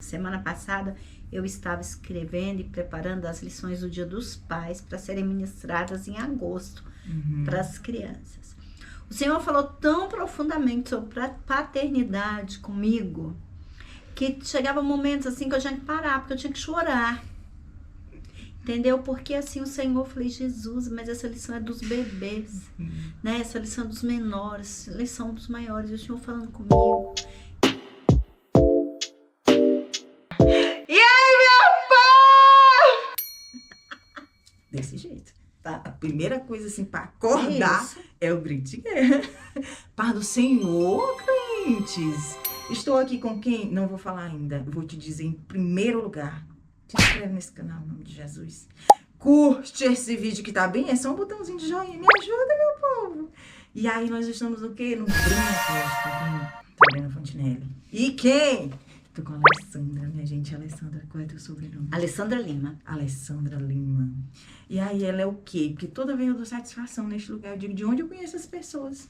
Semana passada eu estava escrevendo e preparando as lições do Dia dos Pais para serem ministradas em agosto para as crianças. O Senhor falou tão profundamente sobre a paternidade comigo que chegava momentos assim que eu tinha que parar, porque eu tinha que chorar. Entendeu? Porque assim o Senhor, eu falei, Jesus, mas essa lição é dos bebês, né? Essa lição é dos menores, lição dos maiores. E o Senhor falando comigo. E aí, meu povo? Desse jeito, tá? A primeira coisa assim pra acordar é o grito de guerra. Paz do Senhor, crentes. Estou aqui com quem? Não vou falar ainda. Vou te dizer em primeiro lugar. Se inscreve nesse canal, em nome de Jesus. Curte esse vídeo que tá bem. É só um botãozinho de joinha. Me ajuda, meu povo. E aí nós estamos no quê? No Sabrina Fontinelli. E quem? Tô com a Alessandra, minha gente. Alessandra, qual é teu sobrenome? Alessandra Lima. Alessandra Lima. E aí ela é o quê? Porque toda vez eu dou satisfação neste lugar. Eu digo, de onde eu conheço as pessoas?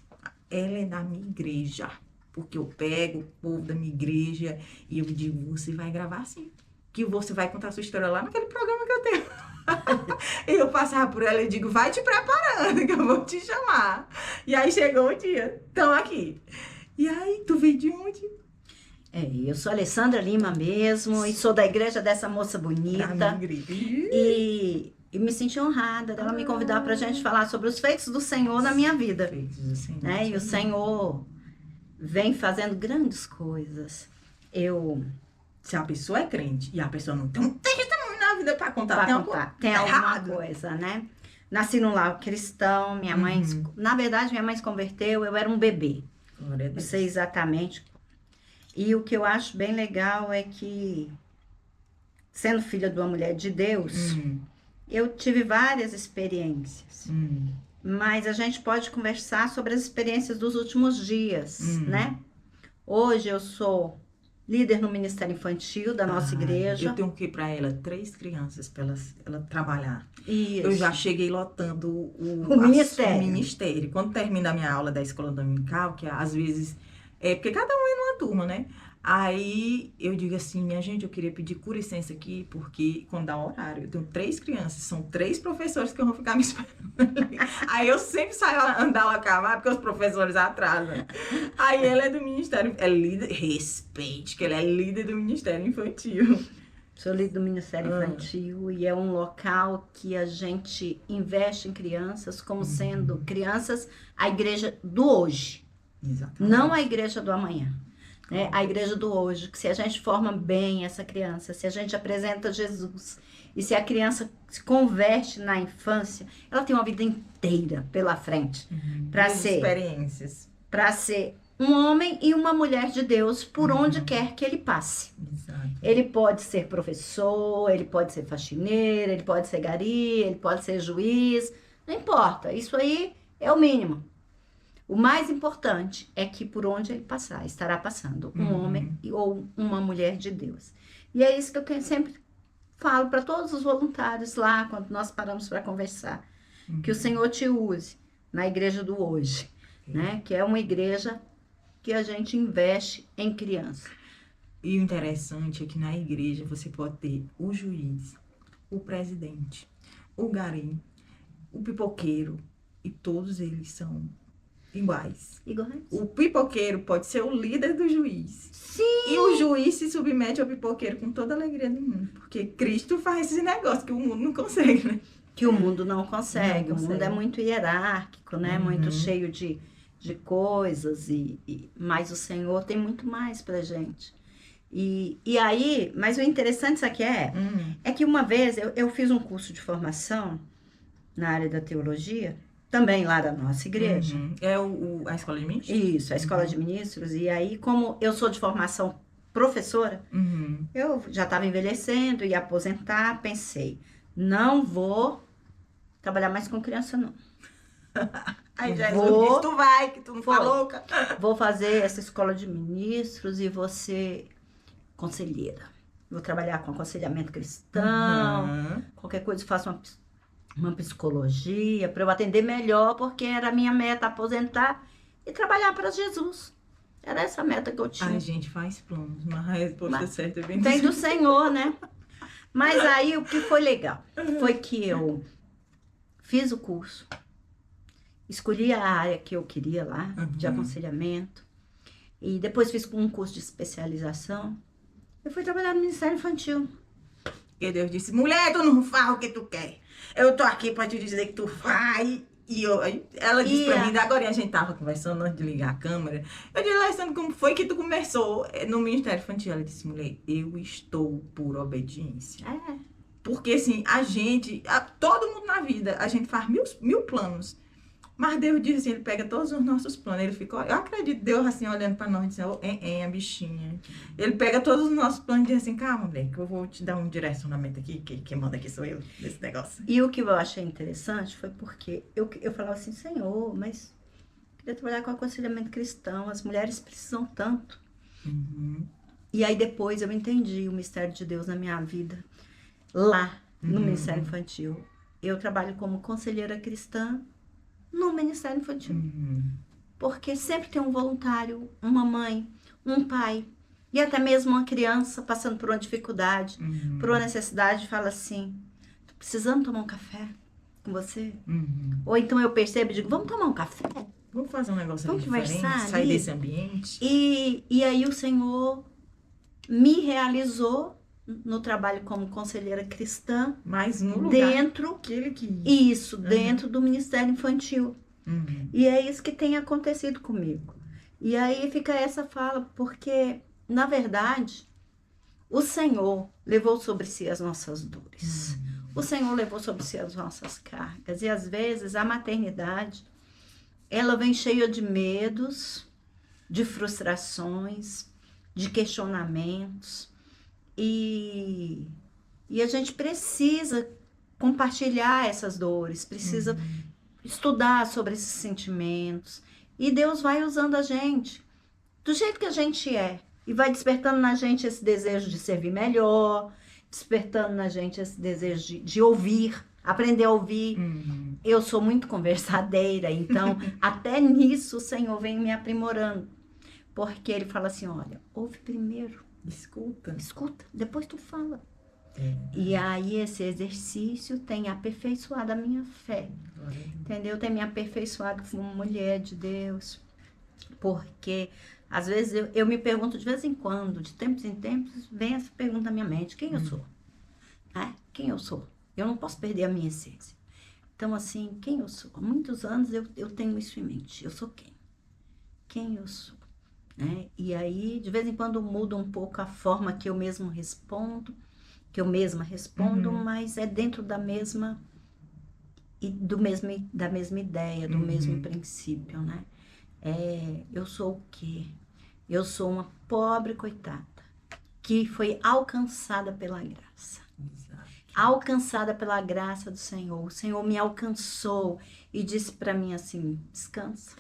Ela é da minha igreja. Porque eu pego o povo da minha igreja e eu digo, você vai gravar assim. Que você vai contar a sua história lá naquele programa que eu tenho. Eu passava por ela e digo, vai te preparando que eu vou te chamar. E aí chegou o dia, estão aqui. E aí, tu veio de onde? Eu sou Alessandra Lima mesmo e sou da igreja dessa moça bonita. E me senti honrada dela me convidar pra gente falar sobre os feitos do Senhor na minha vida. Feitos do Senhor. Né? E o Senhor vem fazendo grandes coisas. Se a pessoa é crente e a pessoa não tem um testemunho na vida pra contar, tem alguma coisa, né? Nasci num lar cristão, minha mãe... Na verdade, minha mãe se converteu, eu era um bebê. Não sei exatamente. E o que eu acho bem legal é que, sendo filha de uma mulher de Deus, eu tive várias experiências. Mas a gente pode conversar sobre as experiências dos últimos dias, né? Hoje eu sou líder no Ministério Infantil da nossa igreja. Eu tenho que ir para ela 3 crianças para ela trabalhar. Isso. Eu já cheguei lotando o ministério. Quando termina a minha aula da escola dominical, que às vezes porque cada um é numa turma, né? Aí eu digo assim, minha gente, eu queria pedir com licença aqui, porque quando dá horário, eu tenho 3 crianças, são 3 professores que vão ficar me esperando. Aí eu sempre saio andar lá cavar, porque os professores atrasam. Aí ela é do Ministério, é líder, respeite, que ela é líder do Ministério Infantil. Sou líder do Ministério Infantil e é um local que a gente investe em crianças como sendo crianças, a igreja do hoje. Exatamente. Não a igreja do amanhã. Né? A igreja do hoje, que se a gente forma bem essa criança, se a gente apresenta Jesus e se a criança se converte na infância, ela tem uma vida inteira pela frente para ser um homem e uma mulher de Deus por onde quer que ele passe. Exato. Ele pode ser professor, ele pode ser faxineiro, ele pode ser gari, ele pode ser juiz, não importa, isso aí é o mínimo. O mais importante é que por onde ele passar, estará passando um homem ou uma mulher de Deus. E é isso que eu sempre falo para todos os voluntários lá, quando nós paramos para conversar. Que o Senhor te use na igreja do hoje, né? Que é uma igreja que a gente investe em criança. E o interessante é que na igreja você pode ter o juiz, o presidente, o gari, o pipoqueiro, e todos eles são iguais. O pipoqueiro pode ser o líder do juiz. Sim! E o juiz se submete ao pipoqueiro com toda a alegria do mundo. Porque Cristo faz esse negócio que o mundo não consegue, né? Que o mundo não consegue. O mundo é muito hierárquico, né? Muito cheio de coisas. Mas o Senhor tem muito mais pra gente. E aí, mas o interessante isso aqui é que uma vez eu fiz um curso de formação na área da teologia, também lá da nossa igreja. É a escola de ministros? Isso, a escola de ministros. E aí, como eu sou de formação professora, eu já estava envelhecendo, ia aposentar, pensei, não vou trabalhar mais com criança, não. Aí Jesus disse, tu vai, que tu não tá louca. Vou fazer essa escola de ministros e vou ser conselheira. Vou trabalhar com aconselhamento cristão, qualquer coisa, faço uma psicologia para eu atender melhor, porque era a minha meta aposentar e trabalhar para Jesus. Era essa a meta que eu tinha. A gente faz planos, mas a resposta certa é bem Vem do Senhor, né? Mas aí o que foi legal foi que eu fiz o curso, escolhi a área que eu queria lá, de aconselhamento, e depois fiz um curso de especialização. Eu fui trabalhar no Ministério Infantil. E Deus disse, mulher, tu não faz o que tu quer. Eu tô aqui pra te dizer que tu faz. E ela disse pra mim, agora a gente tava conversando antes de ligar a câmera. Eu disse, Alessandra, como foi que tu começou no Ministério Infantil? Ela disse, mulher, eu estou por obediência. Porque assim, todo mundo na vida, a gente faz mil planos. Mas Deus diz assim, ele pega todos os nossos planos, ele fica, eu acredito, Deus assim, olhando pra nós, dizendo, a bichinha. Ele pega todos os nossos planos e diz assim, calma, mulher, que eu vou te dar um direcionamento aqui, que quem manda aqui sou eu, nesse negócio. E o que eu achei interessante foi porque eu falava assim, Senhor, mas eu queria trabalhar com aconselhamento cristão, as mulheres precisam tanto. E aí depois eu entendi o mistério de Deus na minha vida, lá no Ministério Infantil. Eu trabalho como conselheira cristã no Ministério Infantil. Porque sempre tem um voluntário, uma mãe, um pai, e até mesmo uma criança passando por uma dificuldade, por uma necessidade, fala assim, tô precisando tomar um café com você? Ou então eu percebo e digo, vamos tomar um café? Vamos fazer um negócio vamos ali diferente, conversar sair ali? desse ambiente. E aí o Senhor me realizou no trabalho como conselheira cristã, mas no lugar dentro que ele quis. Isso, dentro do Ministério Infantil. E é isso que tem acontecido comigo. E aí fica essa fala, porque, na verdade, o Senhor levou sobre si as nossas dores. O Senhor levou sobre si as nossas cargas. E às vezes a maternidade, ela vem cheia de medos, de frustrações, de questionamentos. E a gente precisa compartilhar essas dores, precisa estudar sobre esses sentimentos. E Deus vai usando a gente do jeito que a gente é. E vai despertando na gente esse desejo de servir melhor, despertando na gente esse desejo de ouvir, aprender a ouvir. Eu sou muito conversadeira, então até nisso o Senhor vem me aprimorando. Porque Ele fala assim, olha, ouve primeiro. Escuta, depois tu fala. E aí esse exercício tem aperfeiçoado a minha fé, entendeu? Tem me aperfeiçoado como mulher de Deus, porque às vezes eu me pergunto de vez em quando, de tempos em tempos, vem essa pergunta na minha mente, quem eu sou? Quem eu sou? Eu não posso perder a minha essência. Então assim, quem eu sou? Há muitos anos eu tenho isso em mente, eu sou quem? Quem eu sou? E aí, de vez em quando muda um pouco a forma que eu mesma respondo, mas é dentro da mesma ideia, do mesmo princípio, né? Eu sou o quê? Eu sou uma pobre coitada que foi alcançada pela graça. Alcançada pela graça do Senhor. O Senhor me alcançou e disse para mim assim, descansa.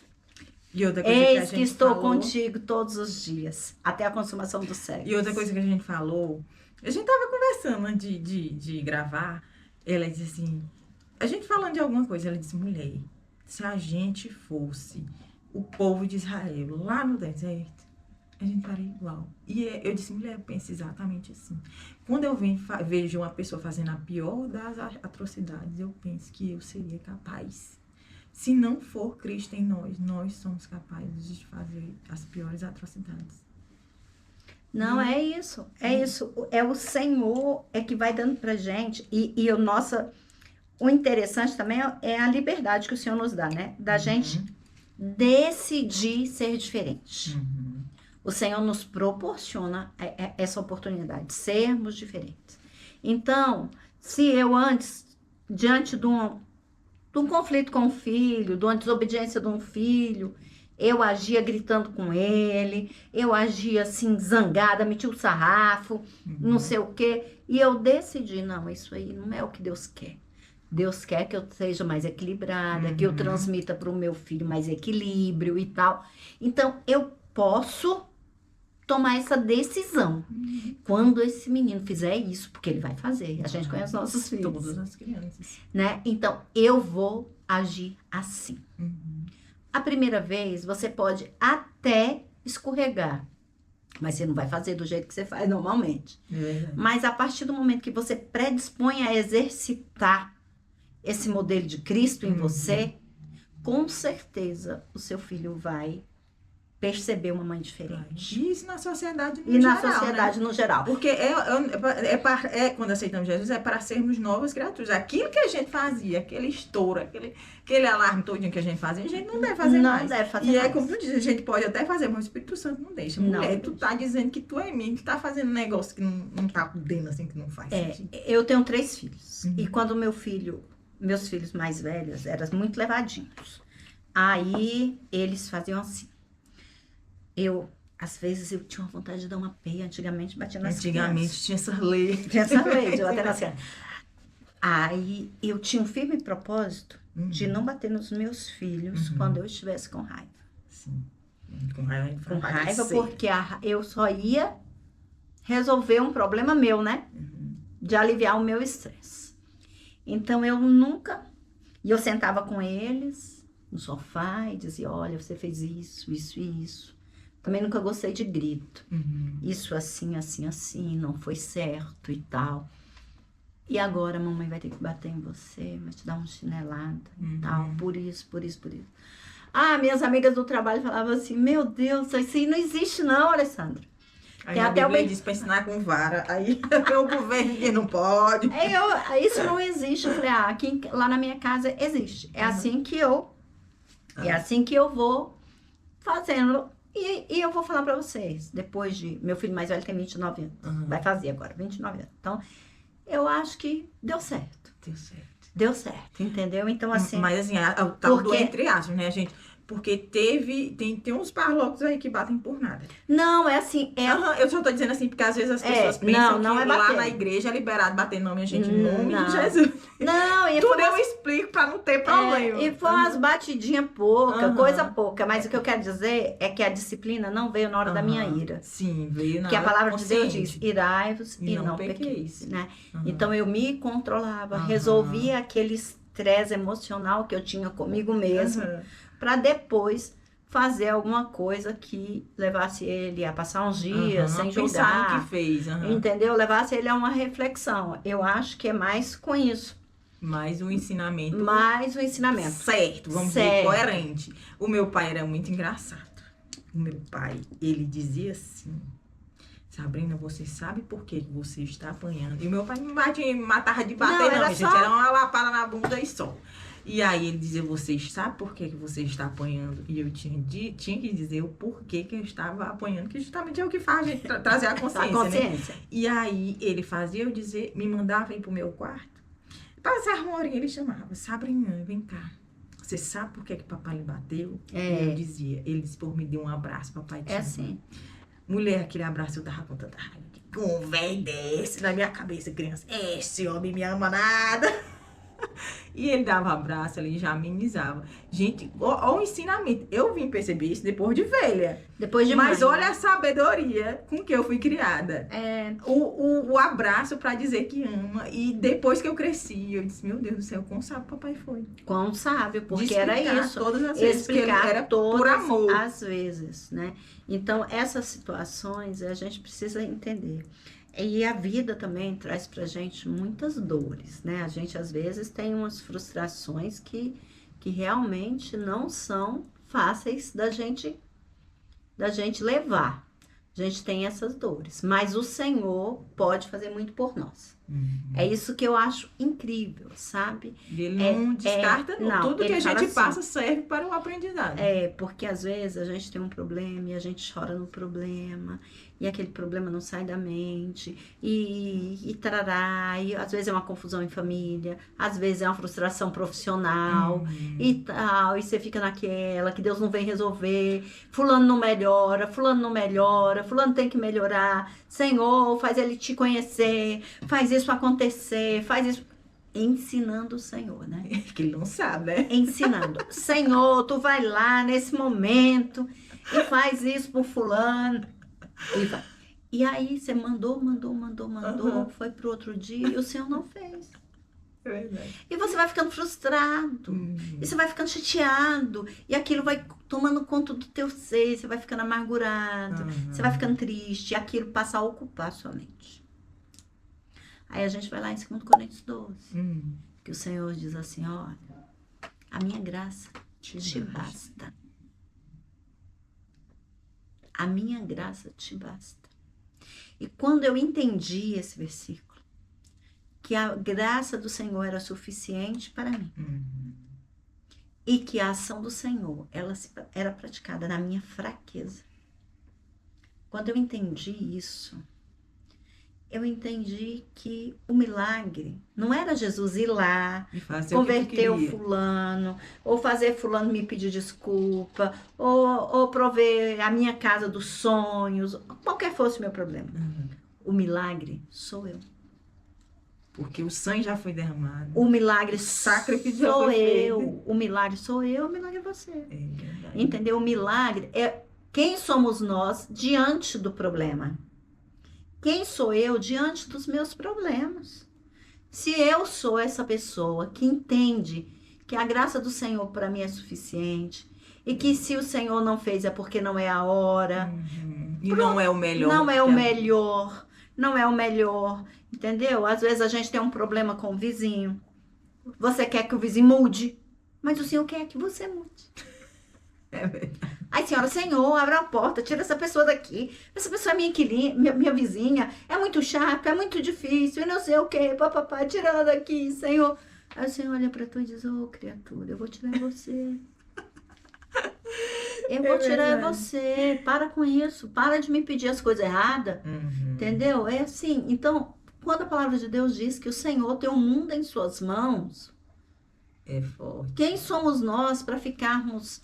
E outra coisa Eis que estou contigo todos os dias, até a consumação do século. E outra coisa que a gente falou, a gente tava conversando antes de gravar, ela disse assim, a gente falando de alguma coisa, ela disse, mulher, se a gente fosse o povo de Israel lá no deserto, a gente faria igual. E eu disse, mulher, eu penso exatamente assim. Quando eu vejo uma pessoa fazendo a pior das atrocidades, eu penso que eu seria capaz. Se não for Cristo em nós somos capazes de fazer as piores atrocidades. Não, é isso. É isso. É o Senhor que vai dando pra gente. E o interessante também é a liberdade que o Senhor nos dá, né? Da gente decidir ser diferente. O Senhor nos proporciona essa oportunidade de sermos diferentes. Então, se eu antes, diante de um conflito com o filho, de uma desobediência de um filho, eu agia gritando com ele, eu agia assim, zangada, metia o sarrafo, não sei o quê. E eu decidi, não, isso aí não é o que Deus quer. Deus quer que eu seja mais equilibrada, que eu transmita para o meu filho mais equilíbrio e tal. Então, eu posso tomar essa decisão. Quando esse menino fizer isso, porque ele vai fazer, a gente conhece nossos filhos. Todas as crianças. Né? Então, eu vou agir assim. A primeira vez, você pode até escorregar. Mas você não vai fazer do jeito que você faz normalmente. É verdade. Mas a partir do momento que você predispõe a exercitar esse modelo de Cristo em você, com certeza o seu filho vai perceber uma mãe diferente. E isso na sociedade no E na geral, sociedade né? no geral. Porque quando aceitamos Jesus, é para sermos novas criaturas. Aquilo que a gente fazia, aquele estouro, aquele alarme todinho que a gente fazia, a gente não deve fazer Não mais. deve fazer E mais. é como tu diz, a gente pode até fazer, mas o Espírito Santo não deixa. Não Mulher, tu deixa. tá dizendo que tu é mim, que tá fazendo um negócio que não tá podendo, assim, que não faz sentido. Eu tenho 3 filhos. E quando meus filhos mais velhos eram muito levadinhos. Aí eles faziam assim. Às vezes, eu tinha uma vontade de dar uma peia. Antigamente, batia nas Antigamente tinha essa lei. Tinha essa lei de bater nas crianças. Aí, eu tinha um firme propósito de não bater nos meus filhos quando eu estivesse com raiva. Sim. Com raiva, a gente Com faz raiva, parecer. porque eu só ia resolver um problema meu, né? De aliviar o meu estresse. Então, eu nunca... E eu sentava com eles no sofá e dizia, olha, você fez isso, isso e isso. Também nunca gostei de grito. Isso assim, assim, assim, não foi certo e tal. E agora a mamãe vai ter que bater em você, vai te dar uma chinelada e tal, por isso, por isso, por isso. Ah, minhas amigas do trabalho falavam assim, meu Deus, isso aí não existe não, Alessandra. Aí Tem a até Bíblia diz pra ensinar com vara. Aí o governo que não pode. Isso não existe. Eu falei, lá na minha casa existe. É assim que eu vou fazendo. E eu vou falar pra vocês, depois de... Meu filho mais velho tem 29 anos. Vai fazer agora, 29 anos. Então, eu acho que deu certo. Deu certo. Deu certo, entendeu? Então, assim... Mas assim, o tal do porque- entre aspas, né, gente? Porque tem uns parlocos aí que batem por nada. Não, é assim... Eu só tô dizendo assim, porque às vezes as pessoas pensam não que é lá bater. na igreja é liberado bater nome, a gente, em nome Não. de Jesus. Não, e Tudo eu explico pra não ter problema. e foi umas batidinhas pouca, Aham. coisa pouca. Mas o que eu quero dizer é que a disciplina não veio na hora da minha ira. Sim, veio na Porque a palavra de Deus consciente. diz, irai-vos e Não não pequeis. pequeis, né? Aham. Então, eu me controlava, Aham. resolvia aquele estresse emocional que eu tinha comigo mesma, Aham. para depois fazer alguma coisa que levasse ele a passar uns dias sem Pensar no julgar, que fez. entendeu? Levasse ele a uma reflexão. Eu acho que é mais com isso, Mais um ensinamento mais o ensinamento. certo, vamos dizer, Certo. coerente. O meu pai era muito engraçado. O meu pai, ele dizia assim, Sabrina, você sabe por que você está apanhando? E o meu pai não matava de bater, Não, não, era gente. só- Era uma lapada na bunda e só. E aí ele dizia, você sabe por que você está apanhando? E eu tinha que dizer o porquê que eu estava apanhando, que justamente é o que faz a gente trazer a consciência, A consciência. né? E aí ele fazia eu dizer, me mandava ir pro meu quarto. Passava uma horinha, ele chamava, Sabrina, vem cá. Você sabe por que papai lhe bateu? É. E eu dizia, ele disse, por me deu um abraço, papai te É ama. assim. Mulher, aquele abraço eu tava com tanta raiva. Com um velho desse na minha cabeça, criança. Esse homem me ama nada. E ele dava abraço ali, já amenizava. Gente, ó o ensinamento. Eu vim perceber isso depois de velha. Depois de Mas mãe, olha a sabedoria com que eu fui criada. É, O abraço pra dizer que ama. E depois que eu cresci, eu disse, meu Deus do céu, como sabe papai foi? quão sábio, porque De era explicar isso. todas as vezes que ele Explicar era por todas amor. as vezes, né? Então, essas situações a gente precisa entender. E a vida também traz pra gente muitas dores, né? A gente, às vezes, tem umas frustrações que realmente não são fáceis da gente levar. A gente tem essas dores, mas o Senhor pode fazer muito por nós. É isso que eu acho incrível, sabe? Ele não descarta, não. não, Tudo que ele a fala gente assim, passa serve para o aprendizado. Porque às vezes a gente tem um problema e a gente chora no problema, e aquele problema não sai da mente, e tarará, e às vezes é uma confusão em família, às vezes é uma frustração profissional, e tal, e você fica naquela, que Deus não vem resolver, fulano não melhora, fulano tem que melhorar, Senhor, faz ele te conhecer, faz isso acontecer, faz isso... Ensinando o Senhor, né? Que ele não sabe, né? Ensinando. Senhor, tu vai lá nesse momento e faz isso por fulano. E aí você mandou, foi pro outro dia e o Senhor não fez. É verdade. E você vai ficando frustrado. E você vai ficando chateado. E aquilo vai tomando conta do teu ser. Você vai ficando amargurado. Você vai ficando triste. E aquilo passa a ocupar a sua mente. Aí a gente vai lá em 2 Coríntios 12. Que o Senhor diz assim, olha, a minha graça te basta. A minha graça te basta. E quando eu entendi esse versículo, que a graça do Senhor era suficiente para mim, e que a ação do Senhor ela era praticada na minha fraqueza. Quando eu entendi isso, eu entendi que o milagre não era Jesus ir lá, converter o fulano, ou fazer fulano me pedir desculpa, ou prover a minha casa dos sonhos, qualquer fosse o meu problema. O milagre sou eu. Porque o sangue já foi derramado. O milagre sacrifício sou eu. O milagre sou eu, o milagre é você. Entendeu? O milagre é quem somos nós diante do problema. Quem sou eu diante dos meus problemas? Se eu sou essa pessoa que entende que a graça do Senhor para mim é suficiente e que se o Senhor não fez é porque não é a hora. E não é o melhor. Não é o melhor. Não é o melhor. Entendeu? Às vezes a gente tem um problema com o vizinho. Você quer que o vizinho mude, mas o Senhor quer que você mude. É verdade. Ai, Senhor, abra a porta, tira essa pessoa daqui. Essa pessoa é minha inquilina, minha vizinha. É muito chato, é muito difícil, e não sei o quê. Papapá, tira ela daqui, Senhor. Aí o Senhor olha pra tu e diz, criatura, eu vou tirar você. Eu vou tirar você. Para com isso. Para de me pedir as coisas erradas. Entendeu? É assim. Então, quando a palavra de Deus diz que o Senhor tem o mundo em suas mãos, é forte. Quem somos nós para ficarmos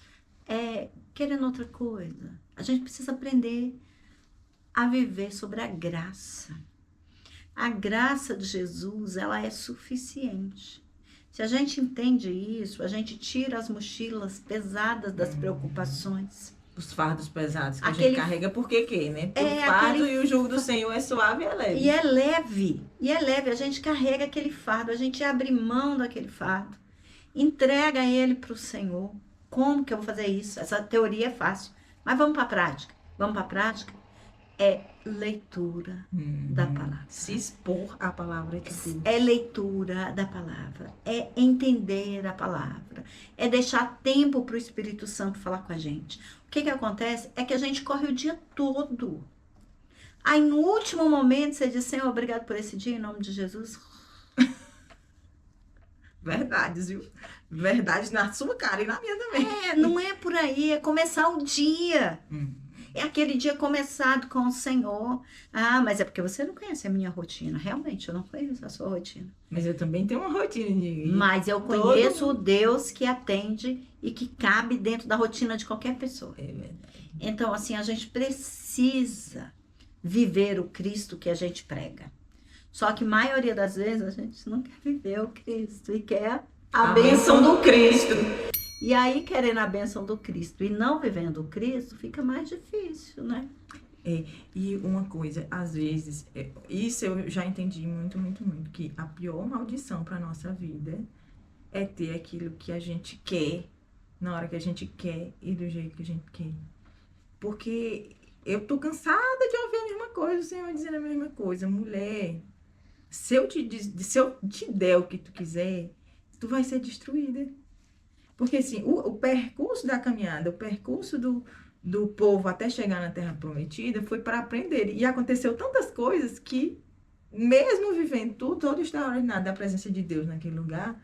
querendo outra coisa? A gente precisa aprender a viver sobre a graça. A graça de Jesus, ela é suficiente. Se a gente entende isso, a gente tira as mochilas pesadas das preocupações. Os fardos pesados que a gente carrega, por quê, né? Porque o fardo e o jugo do Senhor é suave e é leve. E é leve, a gente carrega aquele fardo, a gente abre mão daquele fardo, entrega ele para o Senhor. Como que eu vou fazer isso? Essa teoria é fácil, mas vamos para a prática. É leitura da palavra. Se expor à palavra de Deus. É leitura da palavra. É entender a palavra. É deixar tempo para o Espírito Santo falar com a gente. O que acontece é que a gente corre o dia todo. Aí no último momento você diz, Senhor, obrigado por esse dia, em nome de Jesus. Verdades, viu? Verdade na sua cara e na minha também. Não é por aí, é começar o dia. É aquele dia começado com o Senhor. Ah, mas é porque você não conhece a minha rotina. Realmente, eu não conheço a sua rotina. Mas eu também tenho uma rotina de... Mas eu conheço o Deus que atende e que cabe dentro da rotina de qualquer pessoa. É verdade. Então, assim, a gente precisa viver o Cristo que a gente prega. Só que a maioria das vezes a gente não quer viver o Cristo e quer a bênção do Cristo. E aí, querendo a bênção do Cristo e não vivendo o Cristo, fica mais difícil, né? E uma coisa, às vezes, isso eu já entendi muito, que a pior maldição para nossa vida é ter aquilo que a gente quer, na hora que a gente quer e do jeito que a gente quer. Porque eu tô cansada de ouvir a mesma coisa, o Senhor dizendo a mesma coisa. Mulher, se eu te der o que tu quiser, tu vai ser destruída. Porque assim, o percurso da caminhada, o percurso do povo até chegar na Terra Prometida foi para aprender. E aconteceu tantas coisas que, mesmo vivendo tudo, todo extraordinário da presença de Deus naquele lugar,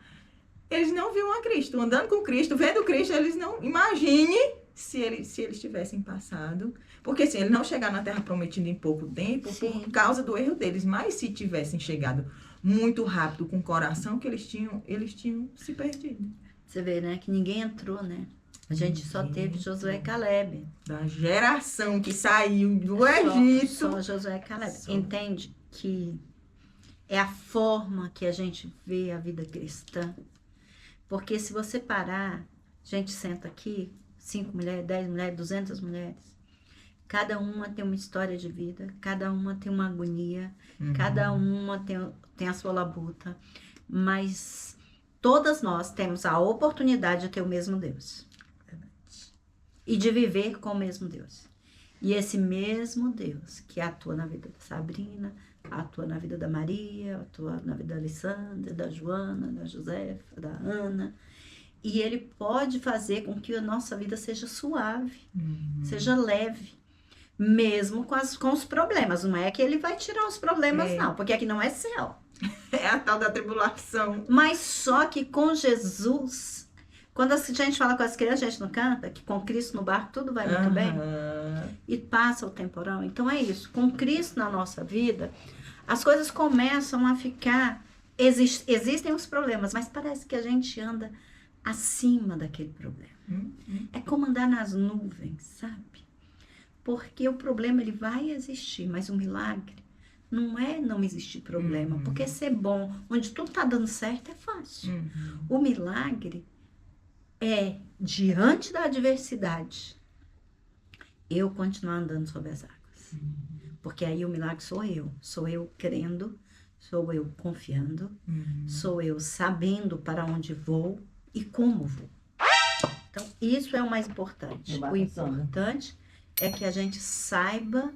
eles não viam a Cristo. Andando com Cristo, vendo Cristo, eles não... Imagine se eles tivessem passado. Porque assim, eles não chegaram na Terra Prometida em pouco tempo, por causa do erro deles. Mas se tivessem chegado muito rápido, com o coração que eles tinham se perdido. Você vê, né? Que ninguém entrou, né? A gente só teve Josué e Caleb. Da geração que saiu do Egito. Só Josué e Caleb. Entende que é a forma que a gente vê a vida cristã. Porque se você parar, a gente senta aqui, 5 mulheres, 10 mulheres, 200 mulheres. Cada uma tem uma história de vida. Cada uma tem uma agonia. Cada uma tem a sua labuta. mas todas nós temos a oportunidade de ter o mesmo Deus. E de viver com o mesmo Deus. E esse mesmo Deus que atua na vida da Sabrina, atua na vida da Maria, atua na vida da Alessandra, da Joana, da Josefa, da Ana. E ele pode fazer com que a nossa vida seja suave, seja leve. Mesmo com os problemas. Não é que ele vai tirar os problemas, não. Porque aqui não é céu. É a tal da tribulação. Mas só que com Jesus... Quando a gente fala com as crianças, a gente não canta que com Cristo no barco tudo vai muito bem. E passa o temporal. Então é isso. Com Cristo na nossa vida, as coisas começam a ficar... Existem os problemas, mas parece que a gente anda acima daquele problema. É como andar nas nuvens, sabe? Porque o problema ele vai existir, mas o milagre não é não existir problema. Porque ser bom, onde tudo está dando certo, é fácil. O milagre é, diante da adversidade, eu continuar andando sobre as águas. Porque aí o milagre sou eu crendo, sou eu confiando, sou eu sabendo para onde vou e como vou. Então, isso é o mais importante. O importante é que a gente saiba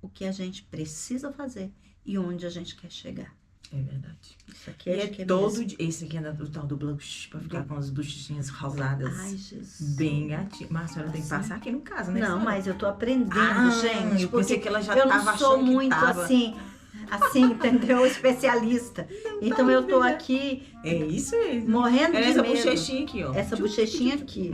o que a gente precisa fazer e onde a gente quer chegar. É verdade. Isso aqui E é todo dia. Esse aqui é o tal do blush, pra ficar com as bochechinhas rosadas. Ai, Jesus. Bem gatinho. Mas a senhora tem que passar aqui no caso, né? Não, mas eu tô aprendendo, gente. Eu pensei que ela já eu tava não sou achando muito que tava. assim, entendeu? Especialista. Então eu tô aqui É isso mesmo. morrendo de Essa medo. bochechinha aqui, ó. Essa bochechinha aqui.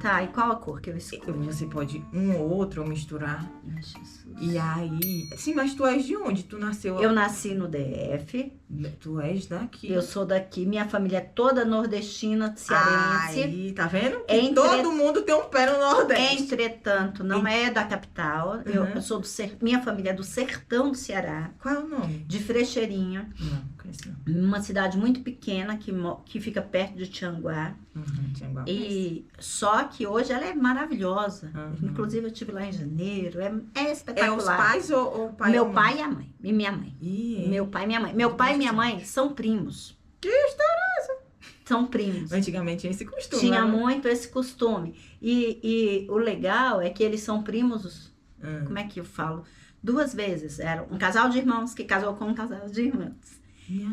Tá, e qual a cor que eu escolho? Você pode um ou outro misturar. Ai, Jesus. E aí... Sim, mas tu és de onde? Tu nasceu... Eu nasci no DF. Tu és daqui. Eu sou daqui. Minha família é toda nordestina, cearense. Aí, tá vendo? Todo mundo tem um pé no Nordeste. Entretanto, não é da capital. Eu sou minha família é do sertão do Ceará. Qual é o nome? De Frecheirinha. Não conheço não. Uma cidade muito pequena que fica perto de Tianguá. Tianguá. E só que hoje ela é maravilhosa. Inclusive eu estive lá em janeiro. É espetacular. É os pais ou o pai? Meu pai e a mãe. E minha mãe. Meu pai e minha mãe. Meu pai e minha mãe são primos. Que história é essa? São primos. Antigamente tinha esse costume. Tinha né? muito esse costume. E o legal é que eles são primos. Como é que eu falo? 2 vezes. Era um casal de irmãos que casou com um casal de irmãs.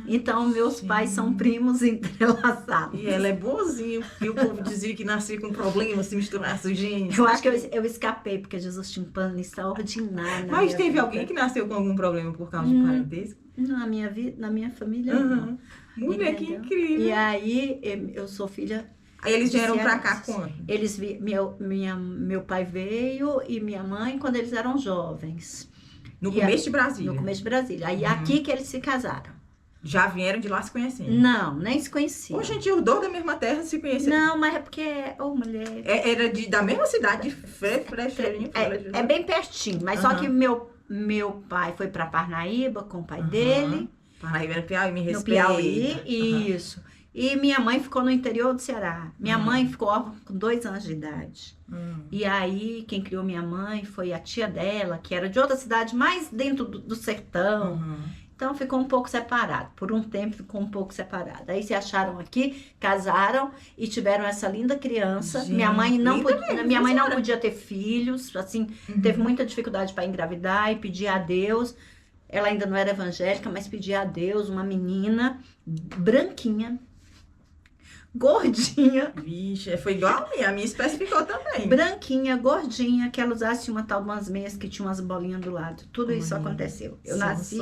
Então, meus pais são primos entrelaçados. E ela é boazinha, porque o povo dizia que nascia com problema se misturasse os genes. Eu acho que eu escapei, porque Jesus tinha um plano extraordinário. Mas teve alguém que nasceu com algum problema por causa de parentesco? Na minha família, não. Mulher, que Entendeu? incrível. E aí, eu sou filha... Aí eles vieram pra cearenses. cá quando? Meu pai veio e minha mãe quando eles eram jovens. No começo de Brasília? No começo de Brasília. Aí aqui que eles se casaram. Já vieram de lá se conhecendo? Não, nem se conheciam. Ô, gente, os dois da mesma terra se conheceram? Não, mas é porque... mulher... Era da mesma cidade, de Frecheirinha. É bem pertinho, mas só que meu pai foi pra Parnaíba com o pai dele. Parnaíba era Piauí, me respeita. No Piauí, isso. E minha mãe ficou no interior do Ceará. Minha mãe ficou órfã com 2 anos de idade. E aí, quem criou minha mãe foi a tia dela, que era de outra cidade, mais dentro do sertão. Então, ficou um pouco separado. Por um tempo, ficou um pouco separado. Aí, se acharam aqui, casaram e tiveram essa linda criança. Gente, minha mãe não mesmo, podia ter filhos, assim, teve muita dificuldade para engravidar e pedia a Deus. Ela ainda não era evangélica, mas pedia a Deus uma menina branquinha, gordinha. Vixe, foi igual a minha espécie ficou também. Branquinha, gordinha, que ela usasse uma tal de umas meias que tinha umas bolinhas do lado. Tudo isso aconteceu. Eu nasci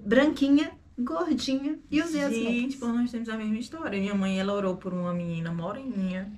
branquinha, gordinha e usei as meias. Gente, nós temos a mesma história. Minha mãe, ela orou por uma menina moreninha,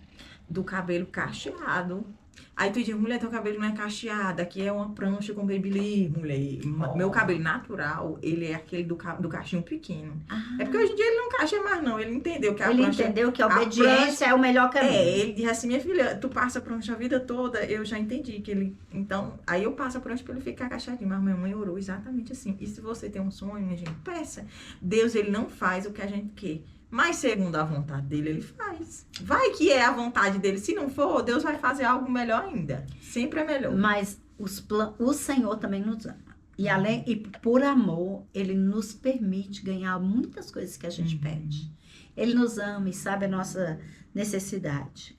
do cabelo cacheado. Aí tu diz, mulher, teu cabelo não é cacheado, aqui é uma prancha com babyliss, mulher. Meu cabelo natural, ele é aquele do cachinho pequeno. É porque hoje em dia ele não cacha mais não, ele entendeu que a Ele prancha... entendeu que a obediência é o melhor caminho. ele disse assim, minha filha, tu passa a prancha a vida toda, eu já entendi que ele... Então, aí eu passo a prancha pra ele ficar cacheadinho, mas minha mãe orou exatamente assim. E se você tem um sonho, minha gente, peça. Deus, ele não faz o que a gente quer. Mas segundo a vontade dele, ele faz. Vai que é a vontade dele. Se não for, Deus vai fazer algo melhor ainda. Sempre é melhor. Mas o Senhor também nos ama. E por amor, ele nos permite ganhar muitas coisas que a gente pede. Ele nos ama e sabe a nossa necessidade.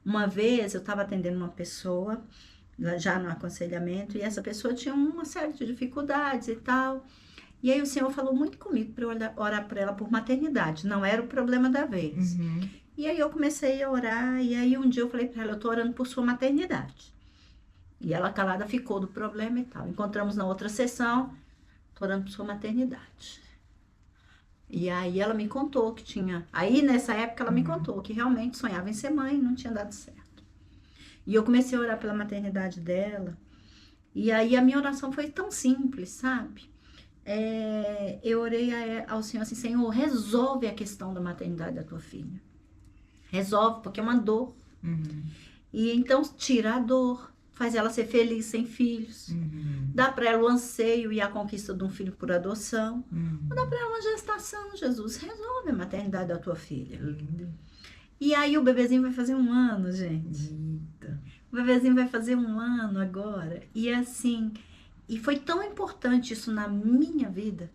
Uma vez eu estava atendendo uma pessoa, já no aconselhamento, e essa pessoa tinha uma série de dificuldades e tal. E aí o Senhor falou muito comigo para eu orar por ela por maternidade. Não era o problema da vez. E aí eu comecei a orar, e aí um dia eu falei para ela, eu tô orando por sua maternidade. E ela calada ficou do problema e tal. Encontramos na outra sessão, tô orando por sua maternidade. E aí ela me contou que tinha... Aí nessa época ela me contou que realmente sonhava em ser mãe e não tinha dado certo. E eu comecei a orar pela maternidade dela. E aí a minha oração foi tão simples, sabe? Eu orei ao Senhor assim, Senhor, resolve a questão da maternidade da tua filha. Resolve, porque é uma dor. E então tira a dor, faz ela ser feliz sem filhos. Dá para ela o anseio e a conquista de um filho por adoção. Dá para ela uma gestação, Jesus. Resolve a maternidade da tua filha. E aí o bebezinho vai fazer 1 ano, gente. O bebezinho vai fazer 1 ano agora. E assim... E foi tão importante isso na minha vida.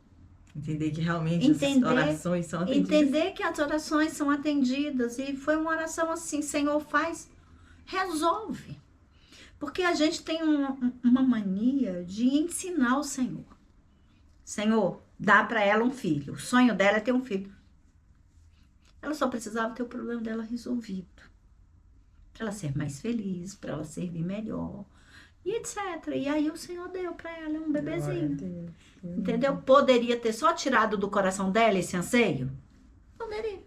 Entender que realmente as orações são atendidas. Entender que as orações são atendidas. E foi uma oração assim, Senhor, resolve. Porque a gente tem uma mania de ensinar o Senhor. Senhor, dá para ela um filho. O sonho dela é ter um filho. Ela só precisava ter o problema dela resolvido. Para ela ser mais feliz, para ela servir melhor. E etc. E aí o Senhor deu para ela um bebezinho. Entendeu? Poderia ter só tirado do coração dela esse anseio? Poderia.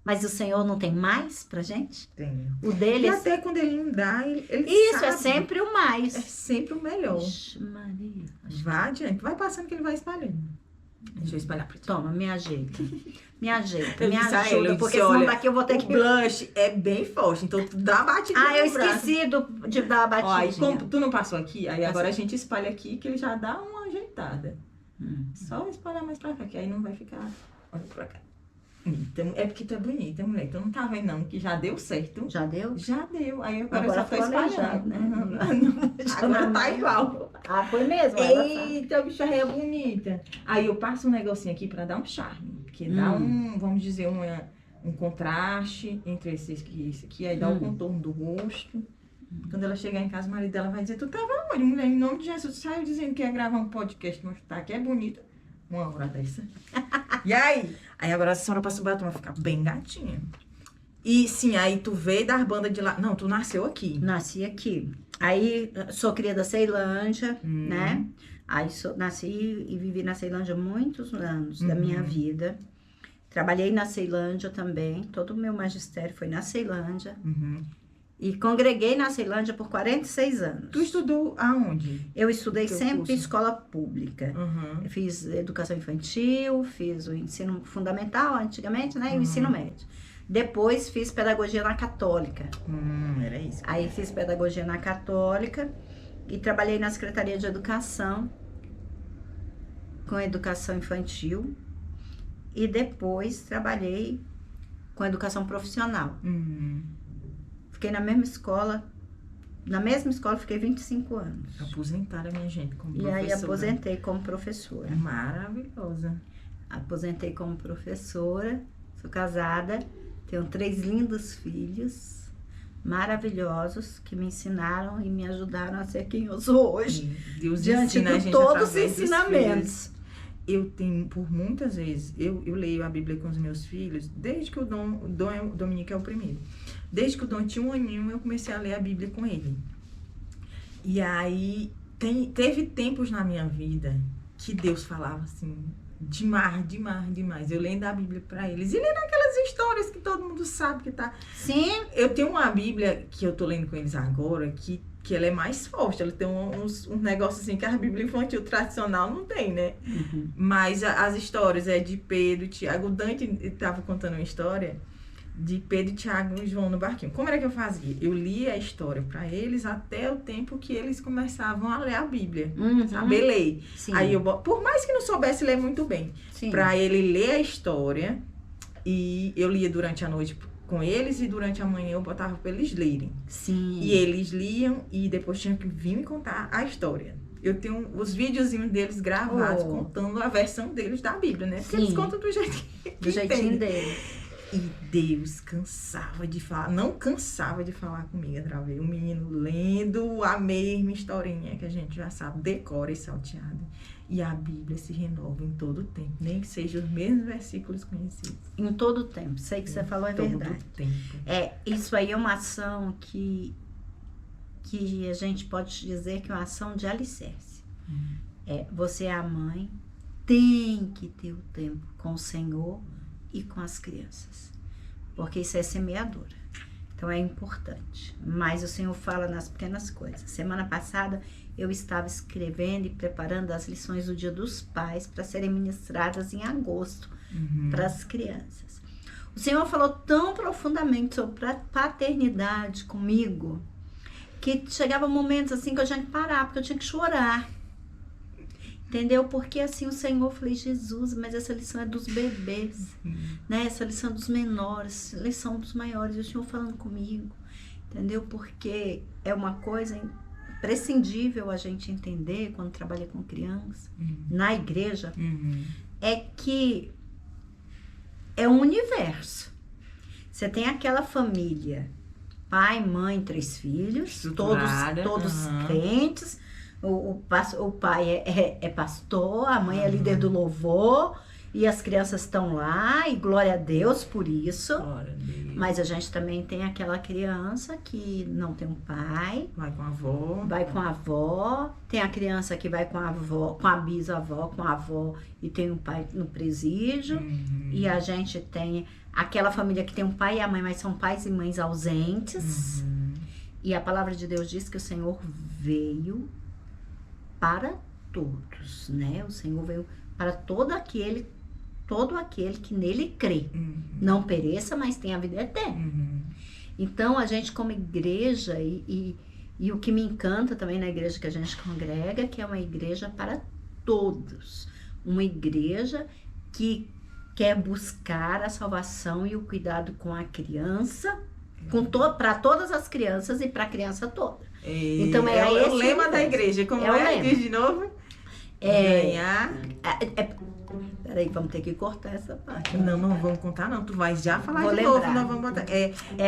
Mas o Senhor não tem mais pra gente? Tem. O dele e até quando ele não dá, ele isso, sabe. é sempre o mais. É sempre o melhor. Ixi, Maria. Vá adiante. Vai passando que ele vai espalhando. Deixa eu espalhar pra ti. Toma, me ajeita. Me ajeita, Eu me disse a ajuda, ele, eu porque disse, senão olha, daqui eu vou ter o que... blush é bem forte, então tu dá uma batida Ah, eu no braço. esqueci de dar a Ó, aí batidinha. como tu não passou aqui, aí agora a gente espalha aqui que ele já dá uma ajeitada. Só espalhar mais pra cá, que aí não vai ficar... Olha pra cá. É porque tu é bonita, mulher. Tu não tá vendo não, que já deu certo. Já deu? Já deu. Aí agora Agora só tô ficou espalhando. aleijado, né? Agora tá igual. Ah, foi mesmo? Ela tá. Eita, a bicharreia é bonita. Aí eu passo um negocinho aqui pra dar um charme. Porque dá vamos dizer, um contraste entre esse aqui e esse aqui. Aí dá o contorno do rosto. Quando ela chegar em casa, o marido dela vai dizer, tu tava onde, mulher? Em nome de Jesus, saiu dizendo que ia gravar um podcast, mostrar que é bonita. Uma hora dessa. E aí? Aí agora a senhora passa o batom, vai ficar bem gatinha. E sim, aí tu veio das bandas de lá. Não, tu nasceu aqui. Nasci aqui. Aí sou cria da Ceilândia, né? Aí nasci e vivi na Ceilândia muitos anos da minha vida. Trabalhei na Ceilândia também. Todo o meu magistério foi na Ceilândia. E congreguei na Ceilândia por 46 anos. Tu estudou aonde? Eu estudei Teu sempre curso? escola pública. Eu fiz educação infantil, fiz o ensino fundamental antigamente, né? E o ensino médio. Depois fiz pedagogia na Católica. Era isso. Aí fiz pedagogia na Católica e trabalhei na Secretaria de Educação com educação infantil. E depois trabalhei com educação profissional. Fiquei na mesma escola fiquei 25 anos. Aposentada, minha gente, como E professora. aí aposentei como professora. Maravilhosa. Aposentei como professora, sou casada, tenho 3 lindos filhos, maravilhosos, que me ensinaram e me ajudaram a ser quem eu sou hoje. Deus diante ensina a de gente todos os através dos ensinamentos. filhos. Eu tenho, por muitas vezes, eu leio a Bíblia com os meus filhos, desde que o Dominique é o primeiro. Desde que o Dom tinha 1 aninho, eu comecei a ler a Bíblia com ele. E aí, teve tempos na minha vida que Deus falava assim, demais. Eu lendo a Bíblia pra eles. E lendo aquelas histórias que todo mundo sabe que tá... Sim. Eu tenho uma Bíblia que eu tô lendo com eles agora, que ela é mais forte. Ela tem uns negócios assim que a Bíblia infantil tradicional não tem, né? Mas as histórias de Pedro, Tiago. O Dante estava contando uma história de Pedro, Tiago e João no barquinho. Como era que eu fazia? Eu lia a história para eles até o tempo que eles começavam a ler a Bíblia. Saber ler. Sim. Aí por mais que não soubesse ler muito bem, para ele ler a história, e eu lia durante a noite com eles e durante a manhã eu botava para eles lerem. Sim. E eles liam e depois tinham que vir me contar a história. Eu tenho os videozinhos deles gravados, contando a versão deles da Bíblia, né? Porque eles contam do jeito do jeitinho deles. E Deus cansava de falar, não cansava de falar comigo outra vez. O menino lendo a mesma historinha que a gente já sabe, decora e salteado. E a Bíblia se renova em todo o tempo, nem que sejam os mesmos versículos conhecidos. Em todo o tempo, sei que você falou é verdade. Todo tempo. Isso aí é uma ação que a gente pode dizer que é uma ação de alicerce. Você é a mãe, tem que ter o tempo com o Senhor e com as crianças, porque isso é semeadura, então é importante, mas o Senhor fala nas pequenas coisas. Semana passada eu estava escrevendo e preparando as lições do Dia dos Pais para serem ministradas em agosto para as crianças. O Senhor falou tão profundamente sobre a paternidade comigo que chegava momentos assim que eu tinha que parar, porque eu tinha que chorar. Entendeu? Porque assim o Senhor, eu falei, Jesus, mas essa lição é dos bebês, né? Essa lição é dos menores, lição dos maiores. E o Senhor falando comigo, entendeu? Porque é uma coisa imprescindível a gente entender quando trabalha com criança, na igreja, é que é um universo. Você tem aquela família, pai, mãe, 3 filhos, todos crentes. O pai é pastor, a mãe é líder do louvor, e as crianças estão lá, e glória a Deus por isso. Glória a Deus. Mas a gente também tem aquela criança que não tem um pai. Vai com a avó. Vai com a avó. Tem a criança que vai com a avó, com a bisavó, com a avó, e tem um pai no presídio. E a gente tem aquela família que tem um pai e a mãe, mas são pais e mães ausentes. E a palavra de Deus diz que o Senhor veio para todos, né? O Senhor veio para todo aquele que nele crê. Não pereça, mas tenha a vida eterna. Então, a gente como igreja, e o que me encanta também na igreja que a gente congrega, que é uma igreja para todos. Uma igreja que quer buscar a salvação e o cuidado com a criança, para todas as crianças e para a criança toda. Então é o lema da igreja. Como diz de novo? Ganhar. Peraí, vamos ter que cortar essa parte. Não vamos contar não. Tu vai já falar Vou de lembrar. novo. Nós vamos botar.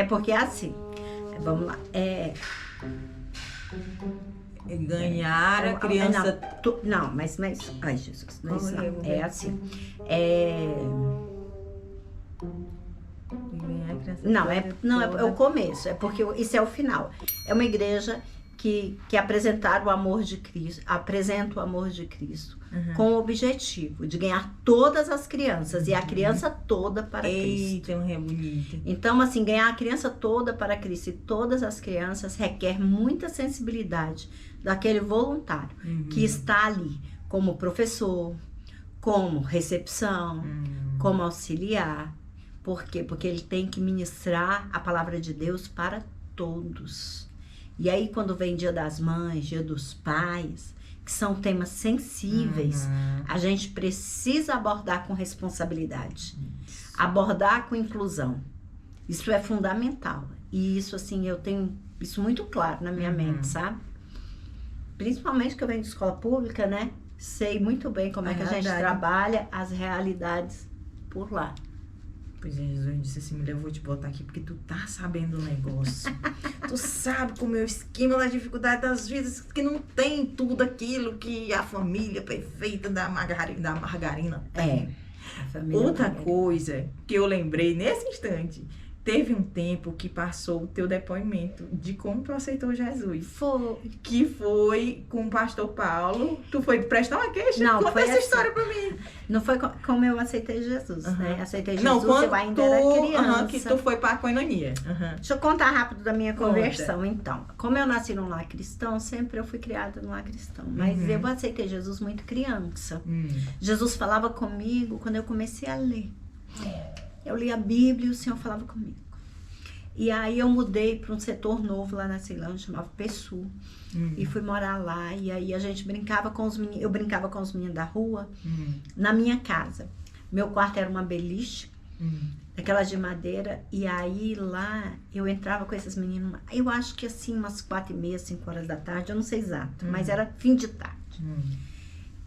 Porque é assim. Vamos lá. Ganhar a criança. Não, mas ai, Jesus. Não, é assim. Não, é o começo, é porque isso é o final. É uma igreja que apresenta o amor de Cristo com o objetivo de ganhar todas as crianças e a criança toda para Cristo. Eita, é bonito. Então, assim, ganhar a criança toda para Cristo e todas as crianças requer muita sensibilidade daquele voluntário que está ali como professor, como recepção, como auxiliar. Por quê? Porque ele tem que ministrar a palavra de Deus para todos. E aí, quando vem Dia das Mães, Dia dos Pais, que são temas sensíveis, a gente precisa abordar com responsabilidade. Abordar com inclusão. Isso é fundamental. E isso, assim, eu tenho isso muito claro na minha mente, sabe? Principalmente que eu venho de escola pública, né? Sei muito bem como é que a gente trabalha as realidades por lá. Pois é, Jesus disse assim, mulher, eu vou te botar aqui porque tu tá sabendo o negócio. Tu sabe como é o esquema da dificuldade das vidas, que não tem tudo aquilo que a família perfeita da margarina tem. Outra coisa que eu lembrei nesse instante, teve um tempo que passou o teu depoimento de como tu aceitou Jesus. Foi. Que foi com o pastor Paulo. Tu foi prestar uma queixa? Não, conta foi essa assim. História pra mim. Não foi como eu aceitei Jesus, né? Aceitei Jesus, Não, quando eu ainda era criança. Que tu foi pra coinonia. Deixa eu contar rápido da minha conversão, então. Como eu nasci num lar cristão, sempre eu fui criada num lar cristão. Mas eu aceitei Jesus muito criança. Jesus falava comigo quando eu comecei a ler. Eu li a Bíblia e o Senhor falava comigo. E aí eu mudei para um setor novo lá na Ceilândia, chamava Pessu. E fui morar lá. E aí a gente brincava com os meninos. Eu brincava com os meninos da rua, na minha casa. Meu quarto era uma beliche, aquelas de madeira. E aí lá eu entrava com esses meninos. Eu acho que assim, umas 4h30, 5 horas da tarde, eu não sei exato, mas era fim de tarde.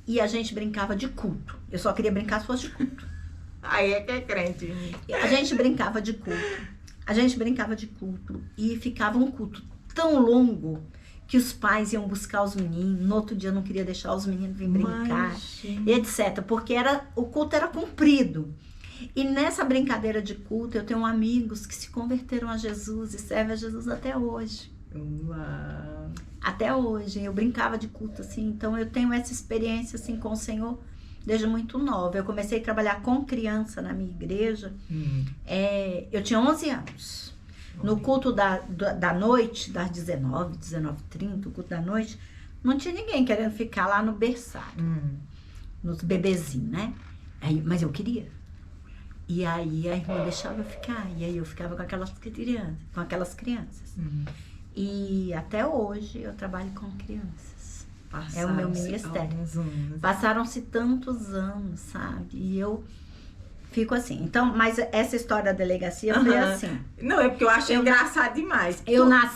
E a gente brincava de culto. Eu só queria brincar se fosse de culto. Aí é que é crente. A gente brincava de culto. A gente brincava de culto. E ficava um culto tão longo que os pais iam buscar os meninos. No outro dia não queria deixar os meninos vir brincar. E etc. Porque o culto era comprido. E nessa brincadeira de culto, eu tenho amigos que se converteram a Jesus e servem a Jesus até hoje. Uau. Até hoje. Eu brincava de culto, assim. Então, eu tenho essa experiência, assim, com o Senhor desde muito nova. Eu comecei a trabalhar com criança na minha igreja. Eu tinha 11 anos. No culto da noite, das 19, 19h30, o culto da noite, não tinha ninguém querendo ficar lá no berçário. Nos bebezinhos, né? Mas eu queria. E aí a irmã deixava eu ficar. E aí eu ficava com aquelas crianças. E até hoje eu trabalho com crianças. É o meu ministério. Passaram-se tantos anos, sabe? E eu fico assim. Então, mas essa história da delegacia foi assim. Não, é porque eu achei engraçado demais.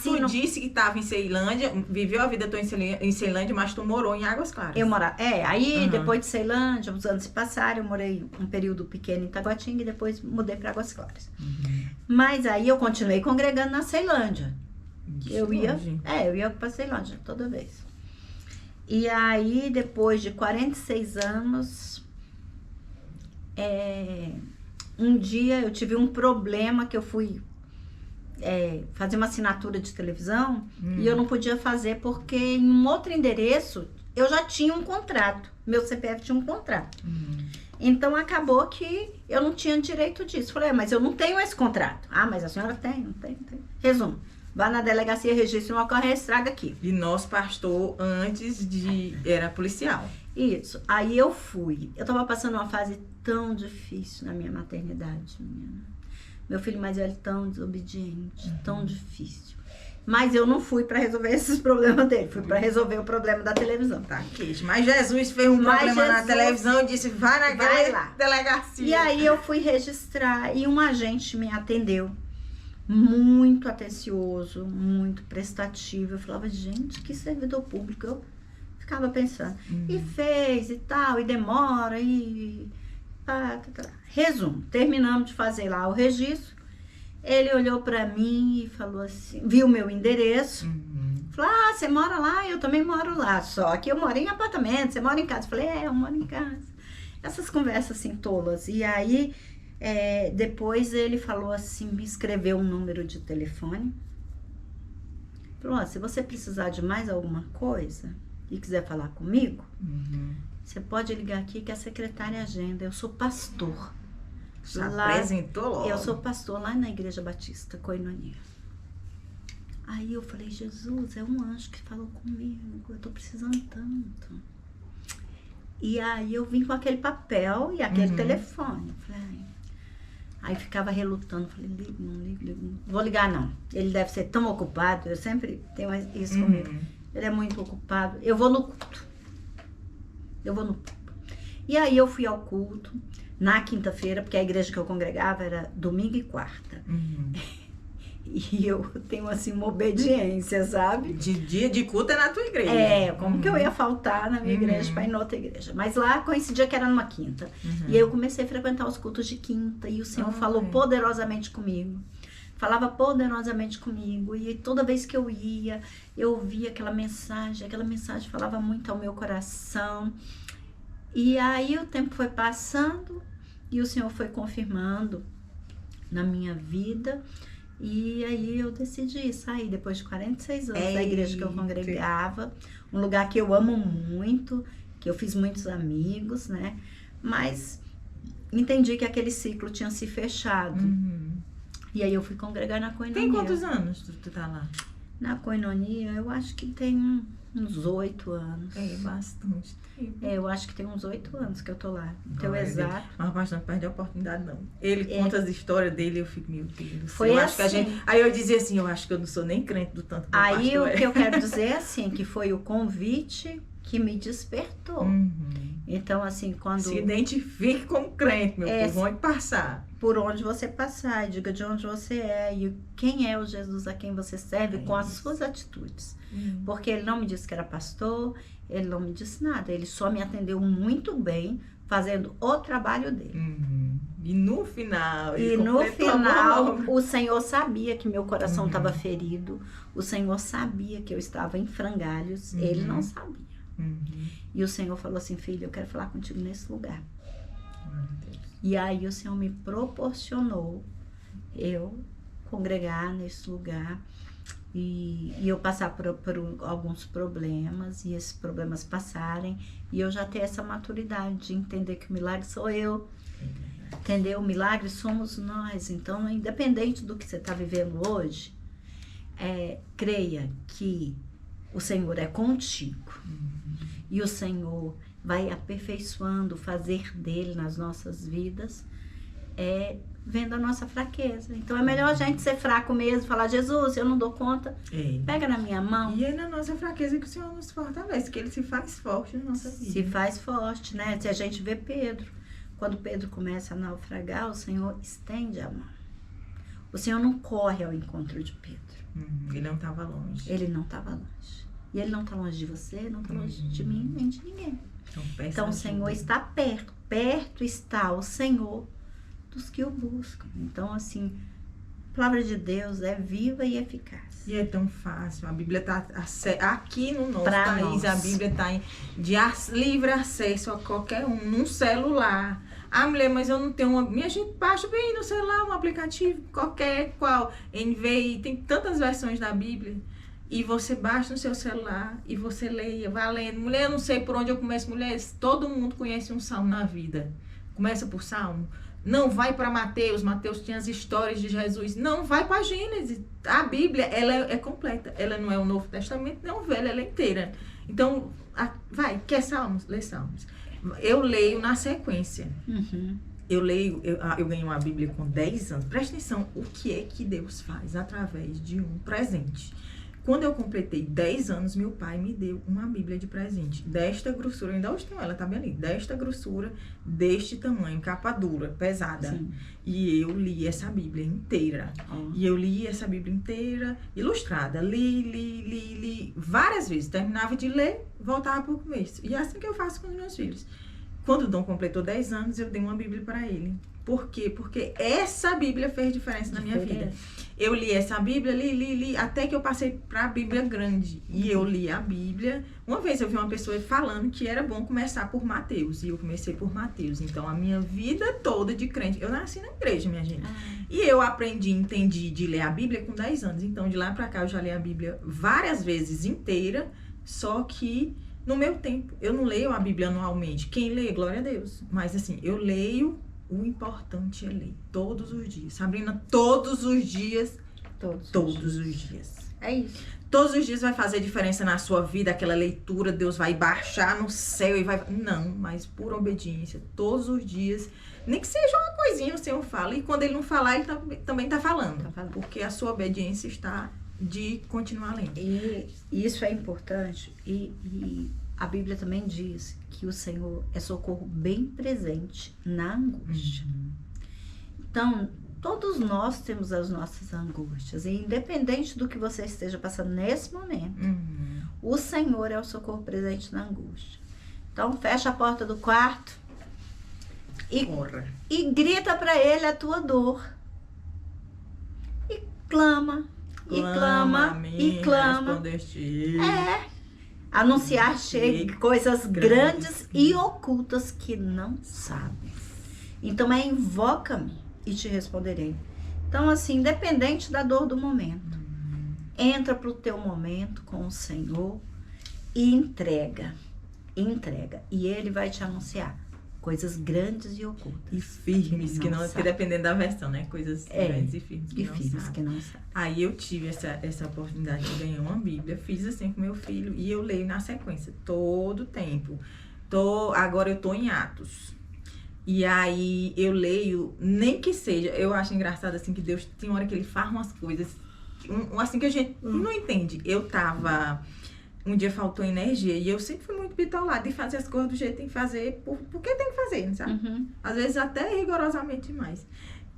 Tu disse que estava em Ceilândia, viveu a vida toda em Ceilândia, mas tu morou em Águas Claras. Eu morava. Aí depois de Ceilândia, os anos se passaram, eu morei um período pequeno em Taguatinga e depois mudei para Águas Claras. Mas aí eu continuei congregando na Ceilândia. Eu ia para Ceilândia toda vez. E aí, depois de 46 anos, um dia eu tive um problema que eu fui fazer uma assinatura de televisão e eu não podia fazer porque em um outro endereço eu já tinha um contrato. Meu CPF tinha um contrato. Então, acabou que eu não tinha direito disso. Falei, mas eu não tenho esse contrato. Ah, mas a senhora tem? Não tem. Resumo. Vá na delegacia, registra uma ocorrência, estraga aqui. E nosso pastor, era policial. Isso. Aí eu fui. Eu tava passando uma fase tão difícil na minha maternidade, menina. Meu filho mais velho tão desobediente, tão difícil. Mas eu não fui para resolver esses problemas dele. Fui para resolver o problema da televisão. Tá, mas Jesus fez um problema na televisão e disse, vai naquela delegacia. E aí eu fui registrar e um agente me atendeu. Muito atencioso, muito prestativo. Eu falava, gente, que servidor público. Eu ficava pensando. E fez e tal, e demora, e... Resumo, terminamos de fazer lá o registro. Ele olhou pra mim e falou assim, viu meu endereço. Falou, você mora lá? Eu também moro lá. Só que eu moro em apartamento, você mora em casa. Eu falei, eu moro em casa. Essas conversas assim tolas. E aí... depois ele falou assim, me escreveu um número de telefone. Falou, se você precisar de mais alguma coisa e quiser falar comigo, você pode ligar aqui que a secretária agenda. Eu sou pastor. Se apresentou logo. Eu sou pastor lá na Igreja Batista, Koinonia. Aí eu falei, Jesus, é um anjo que falou comigo, eu tô precisando tanto. E aí eu vim com aquele papel e aquele telefone. Falei, aí ficava relutando, falei, ligo, não vou ligar não. Ele deve ser tão ocupado, eu sempre tenho isso comigo. Ele é muito ocupado, eu vou no culto. E aí eu fui ao culto, na quinta-feira, porque a igreja que eu congregava era domingo e quarta. E eu tenho, assim, uma obediência, sabe? De dia de culto é na tua igreja. Como que eu ia faltar na minha igreja para ir em outra igreja? Mas lá coincidia que era numa quinta. E aí eu comecei a frequentar os cultos de quinta e o Senhor falou poderosamente comigo. Falava poderosamente comigo. E toda vez que eu ia, eu ouvia aquela mensagem falava muito ao meu coração. E aí o tempo foi passando e o Senhor foi confirmando na minha vida. E aí eu decidi sair depois de 46 anos da igreja que eu congregava, um lugar que eu amo muito, que eu fiz muitos amigos, né? Mas entendi que aquele ciclo tinha se fechado. E aí eu fui congregar na Koinonia. Tem quantos anos tu tá lá? Na Koinonia, eu acho que tem uns 8 anos. Bastante tempo. Eu acho que tem uns 8 anos que eu tô lá. Teu exato. Mas o pastor não perde a oportunidade, não. Ele conta as histórias dele, eu fico, meu Deus. Foi assim. Aí eu dizia assim, eu acho que eu não sou nem crente do tanto que aí o que eu quero dizer é assim, que foi o convite que me despertou. Então, assim, quando... Se identifique como crente, meu povo, onde passar. Por onde você passar, diga de onde você é e quem é o Jesus a quem você serve com as suas atitudes. Porque ele não me disse que era pastor, ele não me disse nada, ele só me atendeu muito bem, fazendo o trabalho dele. E no final, o Senhor sabia que meu coração estava ferido, o Senhor sabia que eu estava em frangalhos, ele não sabia. E o Senhor falou assim, filho, eu quero falar contigo nesse lugar. E aí o Senhor me proporcionou eu congregar nesse lugar e eu passar por alguns problemas e esses problemas passarem e eu já ter essa maturidade de entender que o milagre sou eu. Entendeu? O milagre somos nós. Então, independente do que você está vivendo hoje, creia que o Senhor é contigo. E o Senhor vai aperfeiçoando o fazer dele nas nossas vidas, vendo a nossa fraqueza. Então, é melhor a gente ser fraco mesmo, falar, Jesus, eu não dou conta, pega na minha mão. E é na nossa fraqueza que o Senhor nos fortalece, que ele se faz forte na nossa vida. Se faz forte, né? Se a gente vê Pedro, quando Pedro começa a naufragar, o Senhor estende a mão. O Senhor não corre ao encontro de Pedro. Ele não estava longe. Ele não estava longe. E ele não está longe de você, não está longe de mim, nem de ninguém. Então o Senhor está perto. Perto está o Senhor dos que o buscam. Então, assim, a palavra de Deus é viva e eficaz. E é tão fácil. A Bíblia está aqui no nosso Pra país. nós. A Bíblia está de livre acesso a qualquer um, num celular. Ah, mulher, mas eu não tenho uma... Minha gente baixa bem no celular um aplicativo, qualquer qual. NVI, tem tantas versões da Bíblia. E você baixa no seu celular e você leia, vai lendo. Mulher, eu não sei por onde eu começo. Mulheres, todo mundo conhece um salmo na vida. Começa por salmo. Não vai para Mateus. Mateus tinha as histórias de Jesus. Não, vai para Gênesis. A Bíblia, ela é completa. Ela não é o Novo Testamento, nem o Velho, ela é inteira. Então, vai, quer salmos? Lê salmos. Eu leio na sequência. Eu ganhei uma Bíblia com 10 anos. Presta atenção, o que é que Deus faz através de um presente. Quando eu completei 10 anos, meu pai me deu uma Bíblia de presente. Desta grossura, ainda hoje tenho ela, tá bem ali. Desta grossura, deste tamanho, capa dura, pesada. Sim. E eu li essa Bíblia inteira. E eu li essa Bíblia inteira, ilustrada. Li várias vezes. Terminava de ler, voltava para o começo. E é assim que eu faço com os meus filhos. Quando o Dom completou 10 anos, eu dei uma Bíblia para ele. Por quê? Porque essa Bíblia fez diferença na minha vida. Eu li essa Bíblia, li, até que eu passei para a Bíblia grande. E eu li a Bíblia. Uma vez eu vi uma pessoa falando que era bom começar por Mateus. E eu comecei por Mateus. Então, a minha vida toda de crente... Eu nasci na igreja, minha gente. E eu entendi de ler a Bíblia com 10 anos. Então, de lá para cá, eu já li a Bíblia várias vezes inteira. Só que, no meu tempo, eu não leio a Bíblia anualmente. Quem lê, glória a Deus. Mas, assim, eu leio... O importante é ler todos os dias. Sabrina, todos os dias. Todos os dias. É isso. Todos os dias vai fazer diferença na sua vida, aquela leitura, Deus vai baixar no céu e vai... Não, mas por obediência, todos os dias. Nem que seja uma coisinha, o Senhor fala. E quando Ele não falar, Ele também está falando. Porque a sua obediência está de continuar lendo. E isso é importante. E a Bíblia também diz que o Senhor é socorro bem presente na angústia. Então, todos nós temos as nossas angústias. E independente do que você esteja passando nesse momento, o Senhor é o socorro presente na angústia. Então, fecha a porta do quarto e grita para Ele a tua dor. E clama, e clama, e clama. Anunciar coisas grandes e ocultas que não sabem. Então, invoca-me e te responderei. Então, assim, independente da dor do momento, entra pro teu momento com o Senhor e entrega. E Ele vai te anunciar coisas grandes e ocultas. E firmes, que dependendo da versão, né? Coisas grandes e firmes que não sabem. Aí eu tive essa oportunidade de ganhar uma Bíblia, fiz assim com meu filho e eu leio na sequência, todo tempo. Agora eu tô em Atos. E aí eu leio, nem que seja, eu acho engraçado assim que Deus tem hora que Ele faz umas coisas assim que a gente não entende. Eu tava um dia faltou energia. E eu sempre fui muito bitolada de fazer as coisas do jeito que tem que fazer, porque tem que fazer, sabe? Uhum. Às vezes até rigorosamente demais.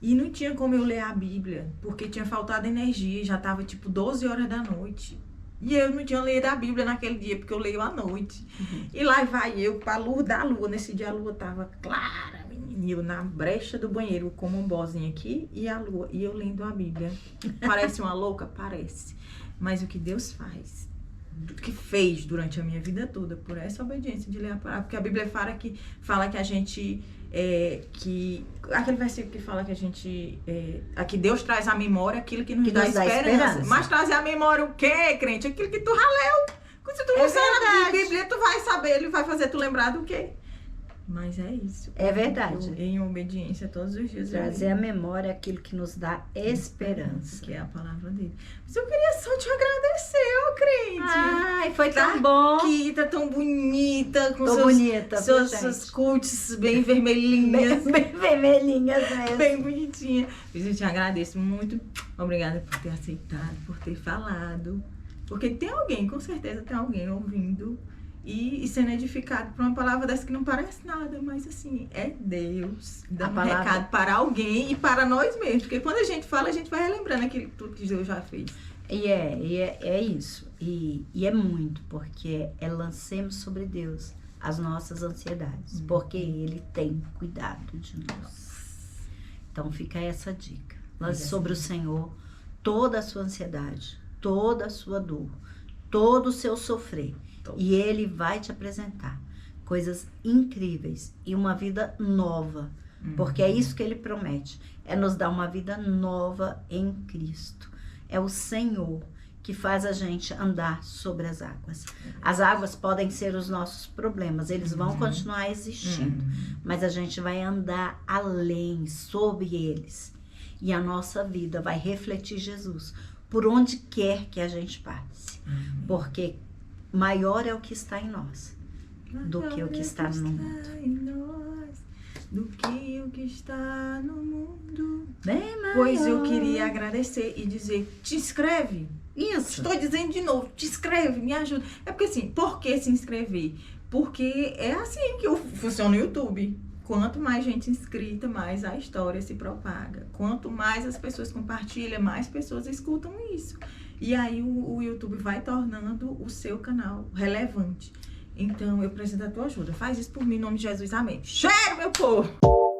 E não tinha como eu ler a Bíblia, porque tinha faltado energia, já tava tipo 12 horas da noite. E eu não tinha lido a Bíblia naquele dia, porque eu leio à noite. Uhum. E lá vai eu pra luz da lua. Nesse dia a lua tava clara, menina. E eu na brecha do banheiro com um bozinho aqui e a lua. E eu lendo a Bíblia. Parece uma louca? Parece. Mas o que Deus faz, o que fez durante a minha vida toda, por essa obediência de ler a palavra. Porque a Bíblia fala que a gente... aquele versículo que fala que a gente... que Deus traz à memória aquilo que nos dá esperança. Mas trazer à memória o quê, crente? Aquilo que tu já leu. Se tu não sabe a Bíblia, tu vai saber, ele vai fazer tu lembrar do quê? Mas é isso. É verdade. Em obediência todos os dias. Trazer à memória aquilo que nos dá esperança. Que é a palavra dele. Mas eu queria só te agradecer, ô crente. Ai, foi tão bom. Aqui, tá tão bonita. Com seus cutis bem vermelhinhas. Bem vermelhinhas mesmo. Bem bonitinha. Eu te agradeço muito. Obrigada por ter aceitado, por ter falado. Porque tem alguém, com certeza tem alguém ouvindo e sendo edificado por uma palavra dessa que não parece nada, mas assim, é Deus dando um recado para alguém e para nós mesmos. Porque quando a gente fala, a gente vai relembrando aquilo tudo que Deus já fez. É isso. E é muito, porque lancemos sobre Deus as nossas ansiedades, porque Ele tem cuidado de nós. Então fica essa dica. Lance sobre o Senhor toda a sua ansiedade, toda a sua dor, todo o seu sofrer. E Ele vai te apresentar coisas incríveis e uma vida nova. Porque é isso que Ele promete. É nos dar uma vida nova em Cristo. É o Senhor que faz a gente andar sobre as águas. As águas podem ser os nossos problemas. Eles vão continuar existindo. Mas a gente vai andar além, sobre eles. E a nossa vida vai refletir Jesus por onde quer que a gente passe. Porque maior é o que está em nós do que o que está no mundo. Do que o que está no mundo. Bem maior. Pois eu queria agradecer e dizer, te inscreve. Isso. Estou dizendo de novo, te inscreve, me ajuda. É porque assim, por que se inscrever? Porque é assim que funciona o YouTube. Quanto mais gente inscrita, mais a história se propaga. Quanto mais as pessoas compartilham, mais pessoas escutam isso. E aí o YouTube vai tornando o seu canal relevante. Então, eu preciso da tua ajuda. Faz isso por mim, em nome de Jesus. Amém. Cheiro, meu povo!